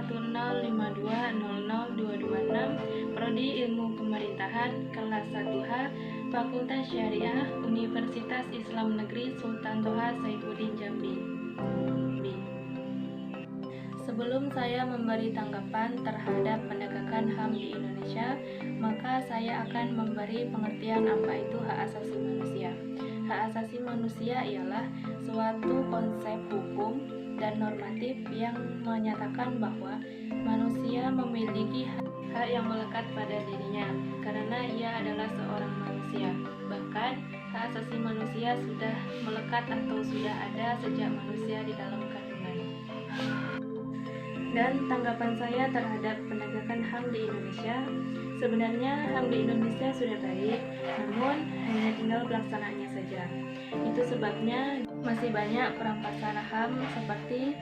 105200226, Prodi Ilmu Pemerintahan, kelas 1H, Fakultas Syariah, Universitas Islam Negeri Sultan Toha Saifuddin Jambi. Sebelum saya memberi tanggapan terhadap penegakan HAM di Indonesia, maka saya akan memberi pengertian apa itu hak asasi manusia. Hak asasi manusia ialah suatu konsep hukum dan normatif yang menyatakan bahwa manusia memiliki hak yang melekat pada dirinya karena ia adalah seorang manusia. Bahkan, hak asasi manusia sudah melekat atau sudah ada sejak manusia di dalam kandungan. Dan tanggapan saya terhadap penegakan HAM di Indonesia, sebenarnya HAM di Indonesia sudah baik, namun hanya tinggal pelaksanaannya saja. Itu sebabnya masih banyak perampasan HAM seperti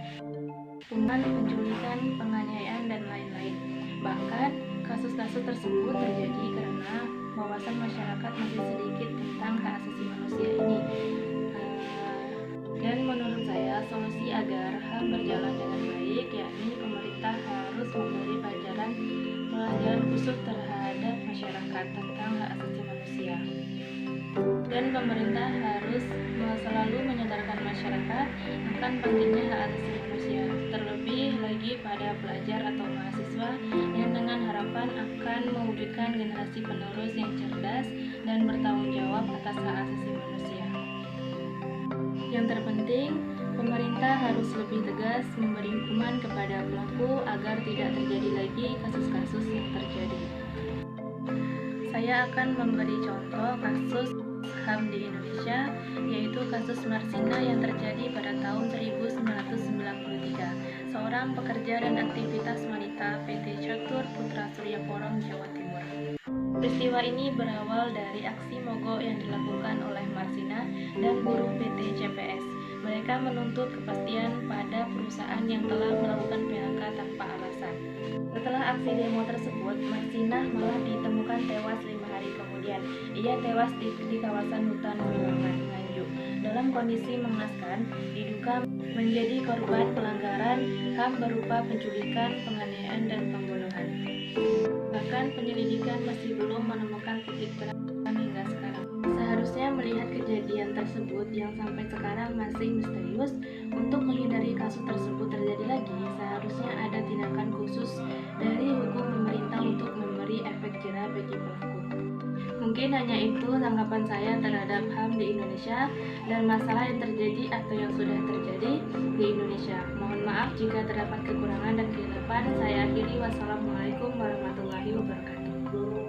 pembunuhan, penculikan, penganiayaan, dan lain-lain. Bahkan kasus-kasus tersebut terjadi karena wawasan masyarakat masih sedikit tentang hak asasi manusia ini. Dan menurut saya, solusi agar HAM berjalan dengan baik yakni pemerintah harus memberi pelajaran khusus terhadap masyarakat tentang hak asasi manusia. Dan pemerintah harus selalu menyadarkan masyarakat akan pentingnya hak asasi manusia, terlebih lagi pada pelajar atau mahasiswa yang dengan harapan akan mewujudkan generasi penerus yang cerdas dan bertanggung jawab atas hak asasi manusia. Yang terpenting, pemerintah harus lebih tegas memberi hukuman kepada pelaku agar tidak terjadi lagi kasus-kasus yang terjadi. Saya akan memberi contoh kasus HAM di Indonesia, yaitu kasus Marsina yang terjadi pada tahun 1993, seorang pekerja dan aktivitas wanita PT Catur Putra Surya Porong, Jawa Timur. Peristiwa ini berawal dari aksi mogok yang dilakukan oleh Marsina dan buruh PT CPS. Mereka menuntut kepastian pada perusahaan yang telah melakukan PHK tanpa alasan. Setelah aksi demo tersebut, Marsina malah ditemukan tewas 5 hari kemudian. Ia tewas di kawasan hutan Wilangan, Nganjuk, dalam kondisi mengenaskan, diduga menjadi korban pelanggaran HAM berupa penculikan, penganiayaan, dan pembunuhan. Bahkan penyelidikan masih belum menemukan titik terang hingga sekarang. Seharusnya melihat kejadian tersebut yang sampai sekarang masih misterius, untuk menghindari kasus tersebut terjadi lagi, seharusnya ada tindakan khusus dari hukum pemerintah untuk memberi efek jera bagi pelaku. Mungkin hanya itu tanggapan saya terhadap HAM di Indonesia dan masalah yang terjadi atau yang sudah terjadi di Indonesia. Mohon maaf jika terdapat kekurangan dan kehilafan. Saya akhiri. Wassalamualaikum warahmatullahi wabarakatuh.